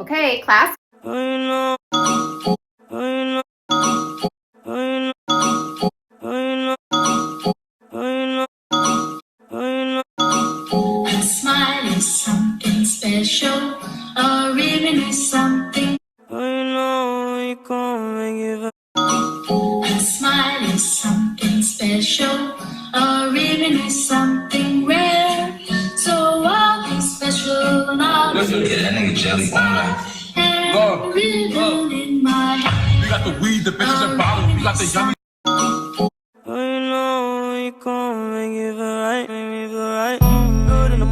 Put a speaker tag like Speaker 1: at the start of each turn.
Speaker 1: Okay, class.
Speaker 2: A smile is something special. A ribbon is something. A smile is something special. A ribbon is something rare. So I'll be special now.
Speaker 3: Let's look at that nigga jelly on that.
Speaker 2: A ribbon in my hand.
Speaker 4: We got the weed, the bitches and bottles. We got the yummy.
Speaker 5: You come and give it right, make me feel right. Good in the